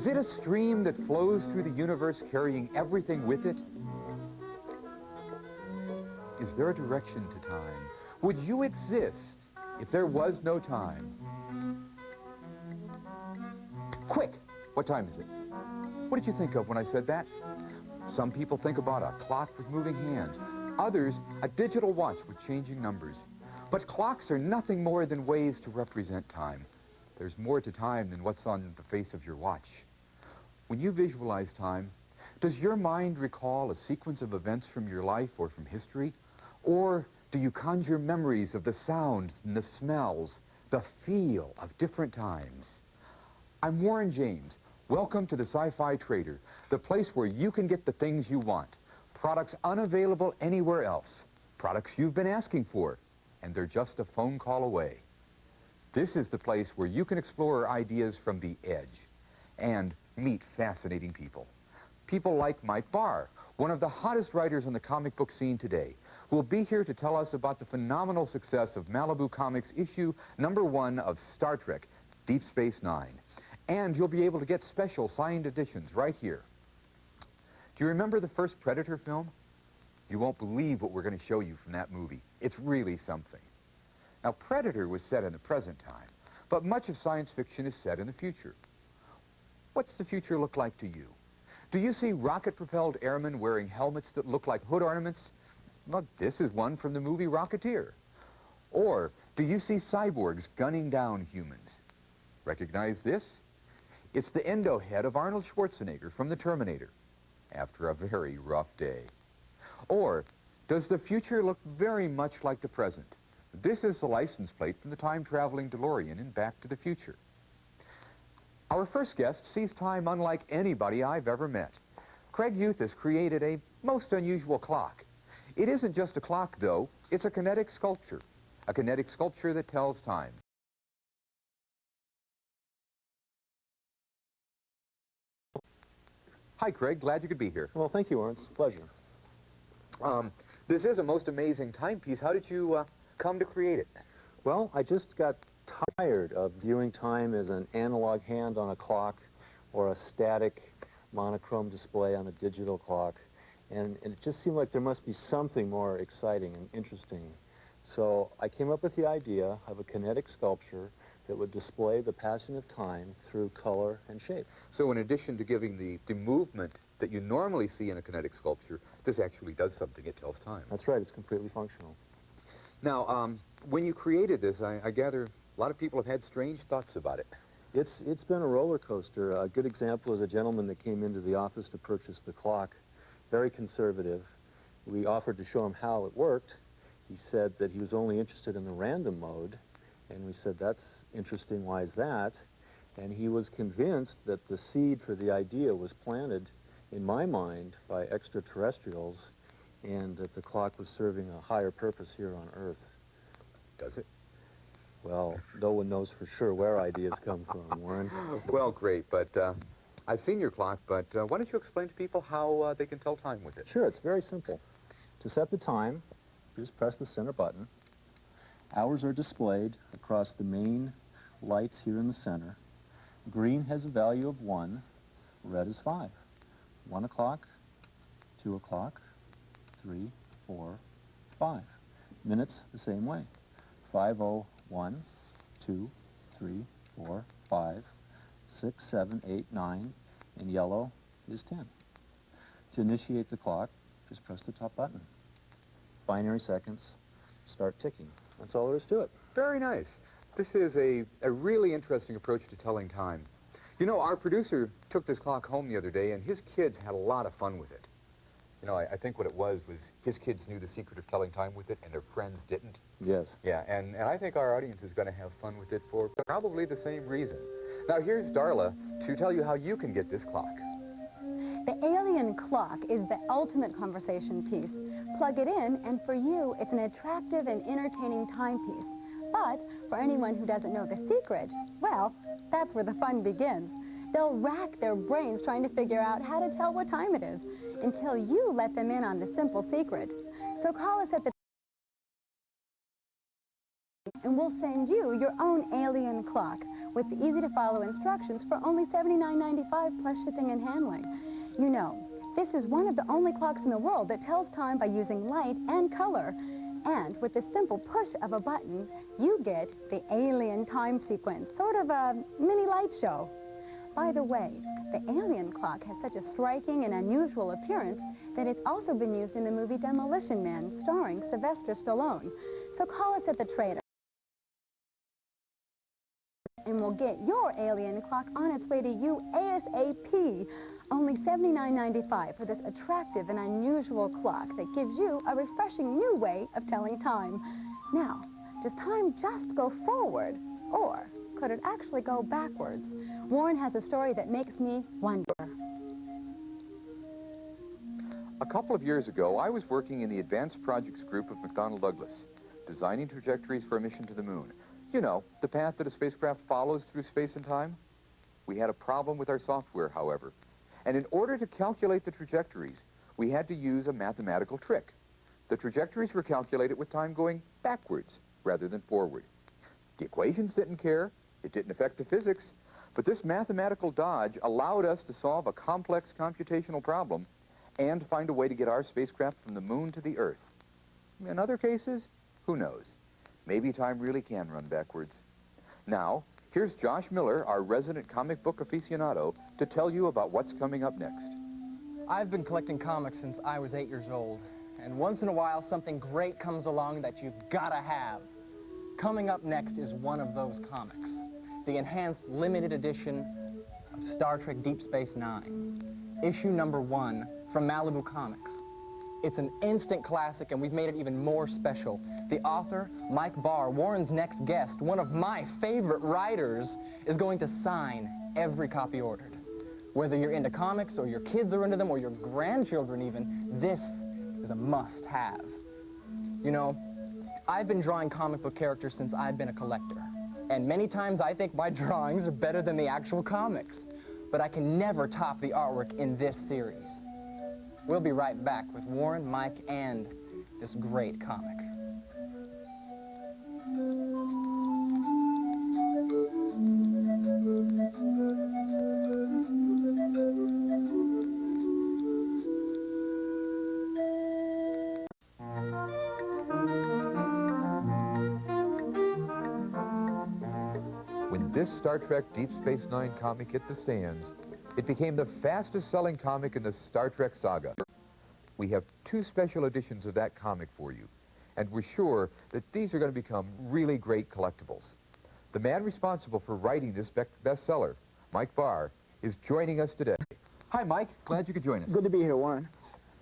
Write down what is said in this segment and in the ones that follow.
Is it a stream that flows through the universe, carrying everything with it? Is there a direction to time? Would you exist if there was no time? Quick! What time is it? What did you think of when I said that? Some people think about a clock with moving hands. Others, a digital watch with changing numbers. But clocks are nothing more than ways to represent time. There's more to time than what's on the face of your watch. When you visualize time, does your mind recall a sequence of events from your life or from history? Or do you conjure memories of the sounds and the smells, the feel of different times? I'm Warren James. Welcome to the Sci-Fi Trader, the place where you can get the things you want. Products unavailable anywhere else. Products you've been asking for, and they're just a phone call away. This is the place where you can explore ideas from the edge and meet fascinating people. People like Mike Barr, one of the hottest writers on the comic book scene today, who will be here to tell us about the phenomenal success of Malibu Comics issue #1 of Star Trek, Deep Space Nine. And you'll be able to get special signed editions right here. Do you remember the first Predator film? You won't believe what we're going to show you from that movie. It's really something. Now, Predator was set in the present time, but much of science fiction is set in the future. What's the future look like to you? Do you see rocket-propelled airmen wearing helmets that look like hood ornaments? Well, this is one from the movie Rocketeer. Or do you see cyborgs gunning down humans? Recognize this? It's the endo head of Arnold Schwarzenegger from The Terminator, after a very rough day. Or does the future look very much like the present? This is the license plate from the time-traveling DeLorean in Back to the Future. Our first guest sees time unlike anybody I've ever met. Craig Youth has created a most unusual clock. It isn't just a clock, though. It's a kinetic sculpture that tells time. Hi, Craig. Glad you could be here. Well, thank you, Warren. It's a pleasure. This is a most amazing timepiece. How did you come to create it? Well, I just got tired of viewing time as an analog hand on a clock or a static monochrome display on a digital clock. And it just seemed like there must be something more exciting and interesting. So I came up with the idea of a kinetic sculpture that would display the passing of time through color and shape. So in addition to giving the movement that you normally see in a kinetic sculpture, this actually does something. It tells time. That's right. It's completely functional. Now, when you created this, I gather a lot of people have had strange thoughts about it. It's been a roller coaster. A good example is a gentleman that came into the office to purchase the clock, very conservative. We offered to show him how it worked. He said that he was only interested in the random mode. And we said, that's interesting, why is that? And he was convinced that the seed for the idea was planted in my mind by extraterrestrials and that the clock was serving a higher purpose here on Earth. Does it? Well, no one knows for sure where ideas come from, Warren. Well, great, but I've seen your clock, but why don't you explain to people how they can tell time with it? Sure, it's very simple. To set the time, you just press the center button. Hours are displayed across the main lights here in the center. Green has a value of 1, red is 5. 1 o'clock, 2 o'clock, 3, 4, 5. Minutes the same way. 5:01, 2, 3, 4, 5, 6, 7, 8, 9, and yellow is 10. To initiate the clock, just press the top button. Binary seconds start ticking. That's all there is to it. Very nice. This is a really interesting approach to telling time. You know, our producer took this clock home the other day, and his kids had a lot of fun with it. You know, I think what it was his kids knew the secret of telling time with it, and their friends didn't. Yes. Yeah, and I think our audience is going to have fun with it for probably the same reason. Now, here's Darla to tell you how you can get this clock. The alien clock is the ultimate conversation piece. Plug it in, and for you, it's an attractive and entertaining timepiece. But for anyone who doesn't know the secret, well, that's where the fun begins. They'll rack their brains trying to figure out how to tell what time it is until you let them in on the simple secret. So call us at the and we'll send you your own alien clock with the easy-to-follow instructions for only $79.95 plus shipping and handling. You know, this is one of the only clocks in the world that tells time by using light and color. And with the simple push of a button, you get the alien time sequence, sort of a mini light show. By the way, the alien clock has such a striking and unusual appearance that it's also been used in the movie Demolition Man, starring Sylvester Stallone. So call us at the Trader, and we'll get your alien clock on its way to you ASAP. Only $79.95 for this attractive and unusual clock that gives you a refreshing new way of telling time. Now, does time just go forward, or could it actually go backwards? Warren has a story that makes me wonder. A couple of years ago, I was working in the Advanced Projects Group of McDonnell Douglas, designing trajectories for a mission to the moon. You know, the path that a spacecraft follows through space and time. We had a problem with our software, however. And in order to calculate the trajectories, we had to use a mathematical trick. The trajectories were calculated with time going backwards rather than forward. The equations didn't care. It didn't affect the physics. But this mathematical dodge allowed us to solve a complex computational problem and find a way to get our spacecraft from the moon to the Earth. In other cases, who knows? Maybe time really can run backwards. Now, here's Josh Miller, our resident comic book aficionado, to tell you about what's coming up next. I've been collecting comics since I was 8 years old, and once in a while something great comes along that you've gotta have. Coming up next is one of those comics, the enhanced limited edition of Star Trek Deep Space Nine, issue number 1 from Malibu Comics. It's an instant classic, and we've made it even more special. The author, Mike Barr, Warren's next guest, one of my favorite writers, is going to sign every copy ordered. Whether you're into comics, or your kids are into them, or your grandchildren even, this is a must-have. You know, I've been drawing comic book characters since I've been a collector, and many times I think my drawings are better than the actual comics, but I can never top the artwork in this series. We'll be right back with Warren, Mike, and this great comic. When this Star Trek Deep Space Nine comic hit the stands, it became the fastest-selling comic in the Star Trek saga. We have 2 special editions of that comic for you, and we're sure that these are going to become really great collectibles. The man responsible for writing this bestseller, Mike Barr, is joining us today. Hi, Mike. Glad you could join us. Good to be here, Warren.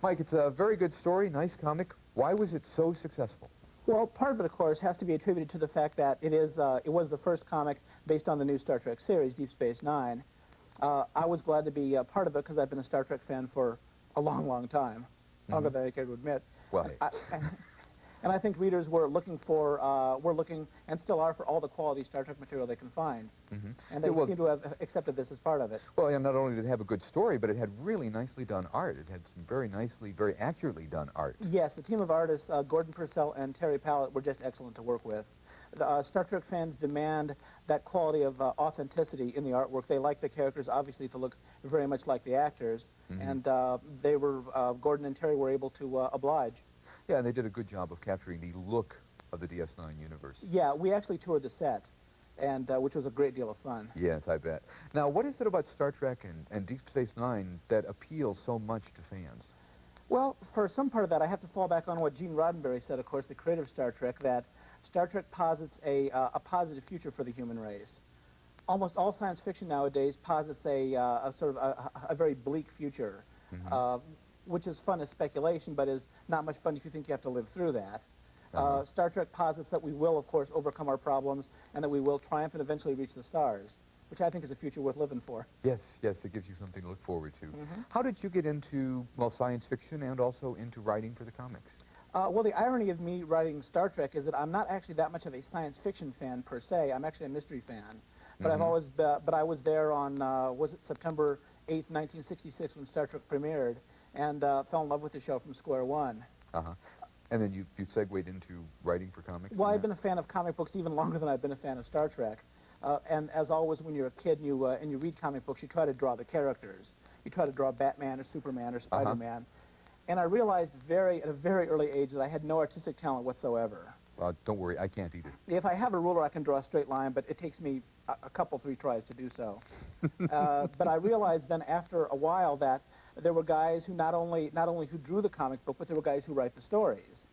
Mike, it's a very good story, nice comic. Why was it so successful? Well, part of it, of course, has to be attributed to the fact that it was the first comic based on the new Star Trek series, Deep Space Nine. I was glad to be part of it because I've been a Star Trek fan for a long, long time, longer than I care to admit. Well, And I think readers were looking and still are for all the quality Star Trek material they can find. And they seem to have accepted this as part of it. Well, and not only did it have a good story, but it had really nicely done art. It had some very nicely, very accurately done art. Yes, the team of artists, Gordon Purcell and Terry Pallett, were just excellent to work with. Star Trek fans demand that quality of authenticity in the artwork. They like the characters, obviously, to look very much like the actors. And Gordon and Terry were able to oblige. Yeah, and they did a good job of capturing the look of the DS9 universe. Yeah, we actually toured the set, and which was a great deal of fun. Yes, I bet. Now, what is it about Star Trek and Deep Space Nine that appeals so much to fans? Well, for some part of that, I have to fall back on what Gene Roddenberry said, of course, the creator of Star Trek, that Star Trek posits a positive future for the human race. Almost all science fiction nowadays posits a very bleak future. Which is fun as speculation, but is not much fun if you think you have to live through that. Star Trek posits that we will, of course, overcome our problems and that we will triumph and eventually reach the stars, which I think is a future worth living for. Yes, yes, it gives you something to look forward to. How did you get into, well, science fiction and also into writing for the comics? Well, the irony of me writing Star Trek is that I'm not actually that much of a science fiction fan per se. I'm actually a mystery fan. But I was there on, was it September 8th, 1966, when Star Trek premiered, and fell in love with the show from square one. And then you segued into writing for comics? Well, I've been a fan of comic books even longer than I've been a fan of Star Trek. And as always, when you're a kid and you read comic books, you try to draw the characters. You try to draw Batman or Superman or Spider-Man. And I realized at a very early age that I had no artistic talent whatsoever. Don't worry, I can't either. If I have a ruler, I can draw a straight line, but it takes me a couple, 3 tries to do so. But I realized then after a while that there were guys who not only who drew the comic book, but there were guys who write the stories.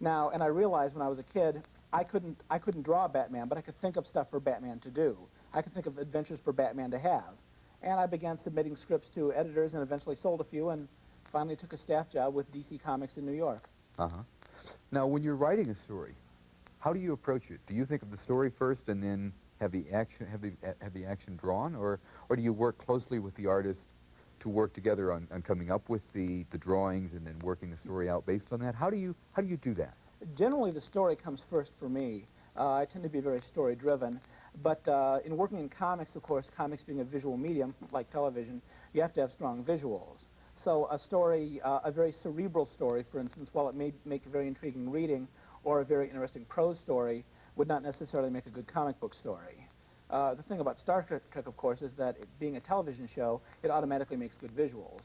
Now, and I realized when I was a kid, I couldn't draw Batman, but I could think of stuff for Batman to do. I could think of adventures for Batman to have. And I began submitting scripts to editors and eventually sold a few and finally took a staff job with DC Comics in New York. Now, when you're writing a story, how do you approach it? Do you think of the story first and then have the action drawn, or do you work closely with the artist to work together on coming up with the drawings and then working the story out based on that? How do you do that? Generally, the story comes first for me. I tend to be very story-driven, but in working in comics, of course, comics being a visual medium like television, you have to have strong visuals. So a story, a very cerebral story, for instance, while it may make a very intriguing reading or a very interesting prose story, would not necessarily make a good comic book story. The thing about Star Trek, of course, is that it being a television show, it automatically makes good visuals.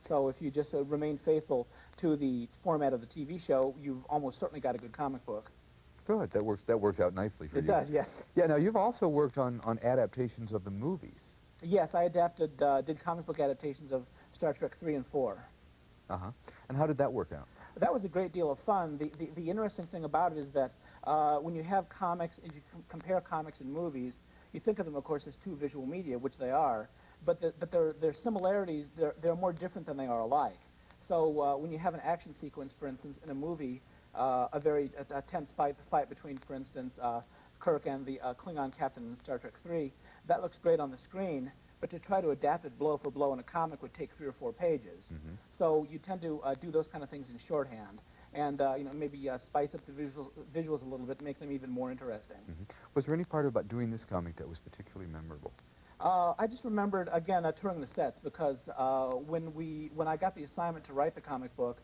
So if you just remain faithful to the format of the TV show, you've almost certainly got a good comic book. Good. That works out nicely for you. It does, yes. Yeah. Now you've also worked on adaptations of the movies. Yes, I did comic book adaptations of Star Trek 3 and 4. And how did that work out? That was a great deal of fun. The interesting thing about it is that when you have comics, if you compare comics and movies, you think of them, of course, as 2 visual media, which they are, but their similarities, they're more different than they are alike. So when you have an action sequence, for instance, in a movie, a very tense fight between, for instance, Kirk and the Klingon captain in Star Trek 3, that looks great on the screen, but to try to adapt it blow for blow in a comic would take 3 or 4 pages. So you tend to do those kind of things in shorthand, and maybe spice up the visuals a little bit, make them even more interesting. Was there any part about doing this comic that was particularly memorable? I just remembered again touring the sets because when I got the assignment to write the comic book,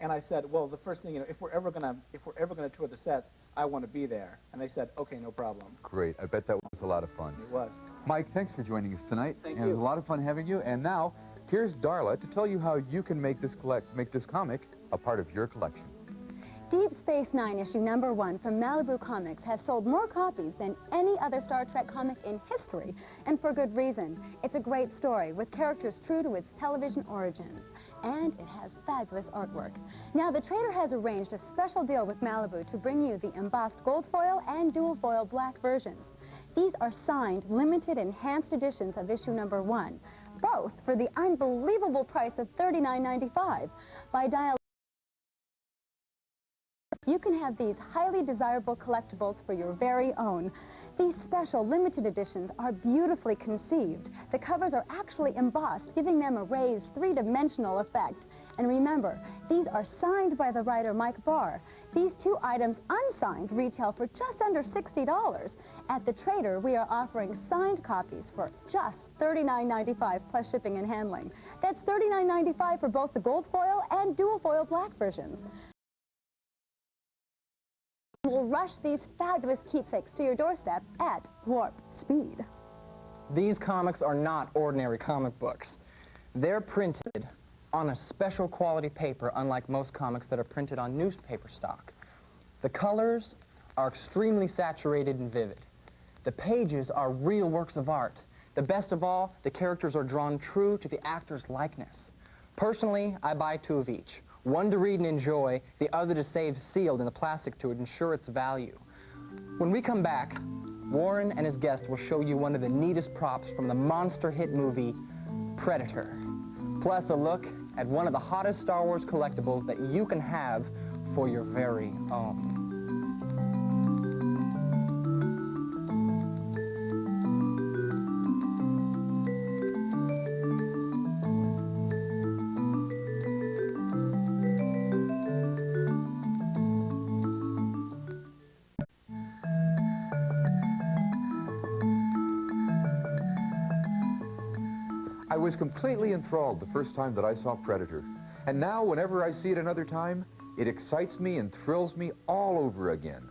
and I said, well, the first thing, if we're ever gonna tour the sets, I want to be there. And they said, okay, no problem. Great. I bet that was a lot of fun. It was. Mike, thanks for joining us tonight. Thank you. It was a lot of fun having you. And now, here's Darla to tell you how you can make this comic a part of your collection. Deep Space Nine issue #1 from Malibu Comics has sold more copies than any other Star Trek comic in history, and for good reason. It's a great story with characters true to its television origins, and it has fabulous artwork. Now, the trader has arranged a special deal with Malibu to bring you the embossed gold foil and dual foil black versions. These are signed, limited, enhanced editions of issue #1, both for the unbelievable price of $39.95. By dial you can have these highly desirable collectibles for your very own. These special limited editions are beautifully conceived. The covers are actually embossed, giving them a raised 3-dimensional effect. And remember, these are signed by the writer Mike Barr. These 2 items unsigned retail for just under $60. At the Trader, we are offering signed copies for just $39.95 plus shipping and handling. That's $39.95 for both the gold foil and dual foil black versions. We'll rush these fabulous keepsakes to your doorstep at warp speed. These comics are not ordinary comic books. They're printed on a special quality paper, unlike most comics that are printed on newspaper stock. The colors are extremely saturated and vivid. The pages are real works of art. The best of all, the characters are drawn true to the actor's likeness. Personally, I buy 2 of each. One to read and enjoy, the other to save sealed in the plastic to ensure its value. When we come back, Warren and his guest will show you one of the neatest props from the monster hit movie, Predator. Plus a look at one of the hottest Star Wars collectibles that you can have for your very own. I was completely enthralled the first time that I saw Predator. And now, whenever I see it another time, it excites me and thrills me all over again.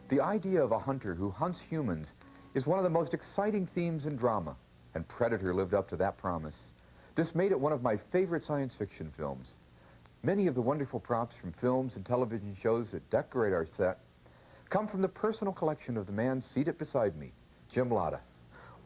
The idea of a hunter who hunts humans is one of the most exciting themes in drama, and Predator lived up to that promise. This made it one of my favorite science fiction films. Many of the wonderful props from films and television shows that decorate our set come from the personal collection of the man seated beside me, Jim Latta.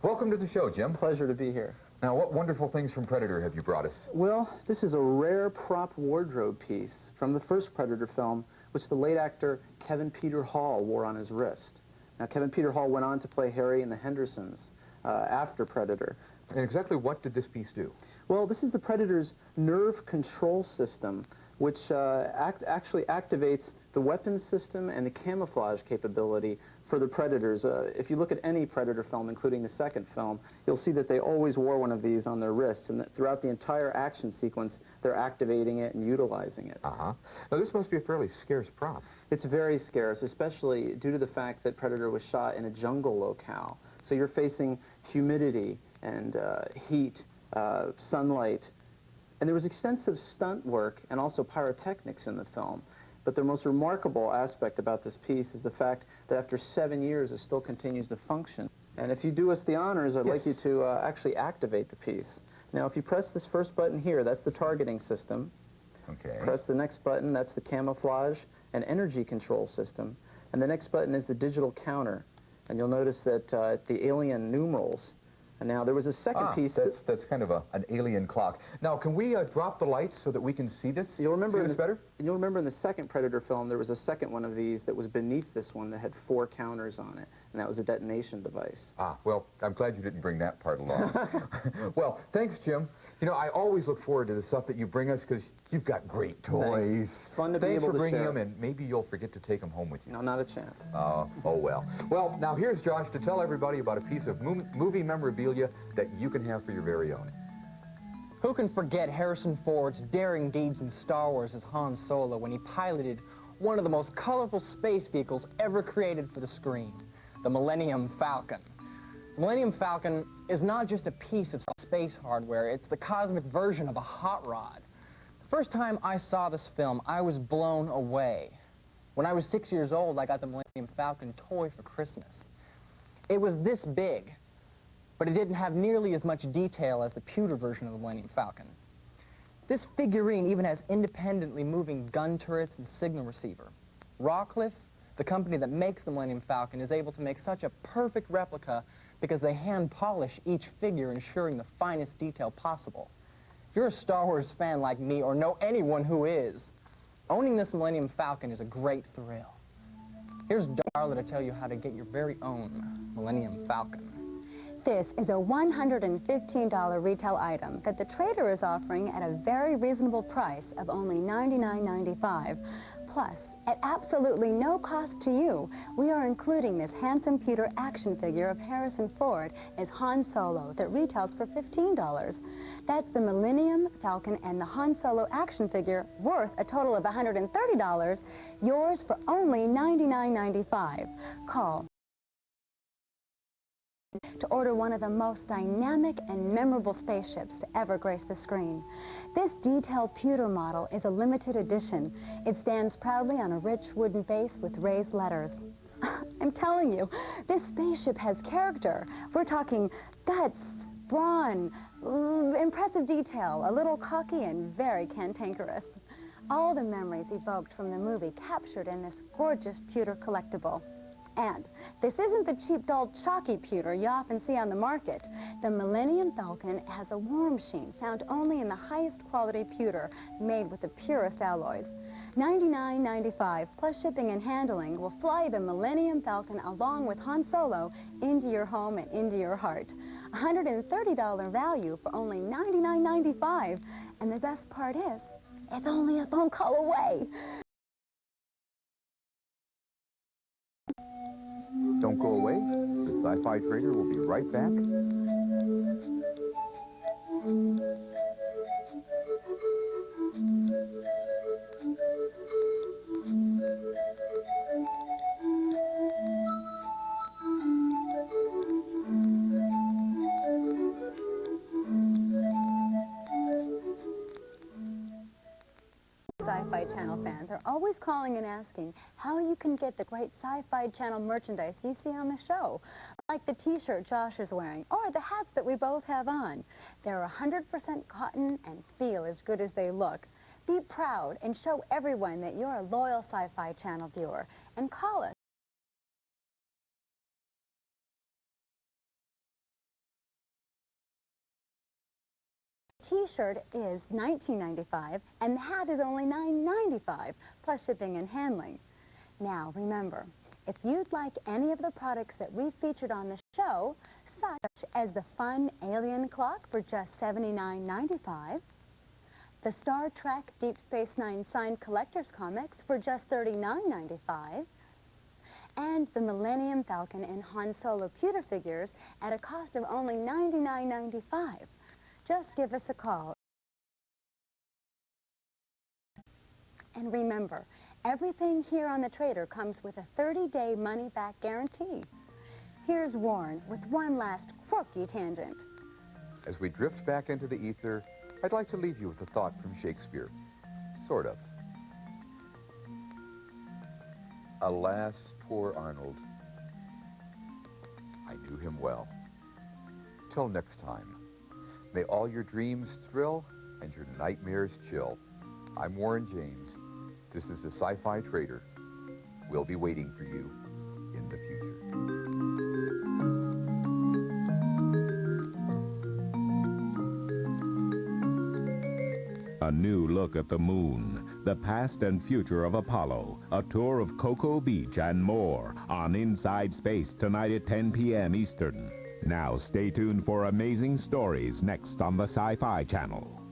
Welcome to the show, Jim. Pleasure to be here. Now, what wonderful things from Predator have you brought us? Well, this is a rare prop wardrobe piece from the first Predator film, which the late actor Kevin Peter Hall wore on his wrist. Now, Kevin Peter Hall went on to play Harry in The Hendersons after Predator. And exactly what did this piece do? Well, this is the Predator's nerve control system, which actually activates the weapons system and the camouflage capability for the Predators. If you look at any Predator film, including the second film, you'll see that they always wore one of these on their wrists, and that throughout the entire action sequence, they're activating it and utilizing it. Now, this must be a fairly scarce prop. It's very scarce, especially due to the fact that Predator was shot in a jungle locale. So you're facing humidity and heat, sunlight, and there was extensive stunt work and also pyrotechnics in the film. But the most remarkable aspect about this piece is the fact that after 7 years it still continues to function. And if you do us the honors, I'd like you to actually activate the piece. Now, if you press this first button here, that's the targeting system. Okay. Press the next button, that's the camouflage and energy control system. And the next button is the digital counter. And you'll notice that the alien numerals. And now there was a second piece. That's kind of an alien clock. Now, can we drop the lights so that we can see this? You'll remember better? You'll remember in the second Predator film, there was a second one of these that was beneath this one that had 4 counters on it, and that was a detonation device. Well, I'm glad you didn't bring that part along. Well, thanks, Jim. You know, I always look forward to the stuff that you bring us because you've got great toys. Thanks. Fun to be able to share. Thanks for bringing them, and maybe you'll forget to take them home with you. No, not a chance. Oh, well. Well, now here's Josh to tell everybody about a piece of movie memorabilia that you can have for your very own. Who can forget Harrison Ford's daring deeds in Star Wars as Han Solo when he piloted one of the most colorful space vehicles ever created for the screen, the Millennium Falcon. The Millennium Falcon is not just a piece of space hardware, it's the cosmic version of a hot rod. The first time I saw this film, I was blown away. When I was 6 years old, I got the Millennium Falcon toy for Christmas. It was this big, but it didn't have nearly as much detail as the pewter version of the Millennium Falcon. This figurine even has independently moving gun turrets and signal receiver. Rawcliffe, the company that makes the Millennium Falcon, is able to make such a perfect replica because they hand polish each figure, ensuring the finest detail possible. If you're a Star Wars fan like me, or know anyone who is, owning this Millennium Falcon is a great thrill. Here's Darla to tell you how to get your very own Millennium Falcon. This is a $115 retail item that the trader is offering at a very reasonable price of only $99.95. Plus, at absolutely no cost to you, we are including this handsome pewter action figure of Harrison Ford as Han Solo that retails for $15. That's the Millennium Falcon and the Han Solo action figure, worth a total of $130, yours for only $99.95. Call to order one of the most dynamic and memorable spaceships to ever grace the screen. This detailed pewter model is a limited edition. It stands proudly on a rich wooden base with raised letters. I'm telling you, this spaceship has character. We're talking guts, brawn, impressive detail, a little cocky and very cantankerous. All the memories evoked from the movie captured in this gorgeous pewter collectible. And this isn't the cheap, dull, chalky pewter you often see on the market. The Millennium Falcon has a warm sheen found only in the highest quality pewter made with the purest alloys. $99.95 plus shipping and handling will fly the Millennium Falcon along with Han Solo into your home and into your heart. $130 value for only $99.95. And the best part is, it's only a phone call away. Don't go away. The Sci-Fi Trader will be right back. Sci-Fi Channel fans are always calling and asking how you can get the great Sci-Fi Channel merchandise you see on the show. Like the t-shirt Josh is wearing, or the hats that we both have on. They're 100% cotton and feel as good as they look. Be proud and show everyone that you're a loyal Sci-Fi Channel viewer, and call us. The t-shirt is $19.95 and the hat is only $9.95, plus shipping and handling. Now remember, if you'd like any of the products that we've featured on the show, such as the fun alien clock for just $79.95, the Star Trek Deep Space Nine signed collector's comics for just $39.95, and the Millennium Falcon and Han Solo pewter figures at a cost of only $99.95. Just give us a call. And remember, everything here on The Trader comes with a 30-day money-back guarantee. Here's Warren with one last quirky tangent. As we drift back into the ether, I'd like to leave you with a thought from Shakespeare. Sort of. Alas, poor Arnold. I knew him well. Till next time, may all your dreams thrill and your nightmares chill. I'm Warren James. This is the Sci-Fi Trader. We'll be waiting for you in the future. A new look at the moon, the past and future of Apollo, a tour of Cocoa Beach, and more on Inside Space tonight at 10 p.m. Eastern. Now stay tuned for amazing stories next on the Sci-Fi Channel.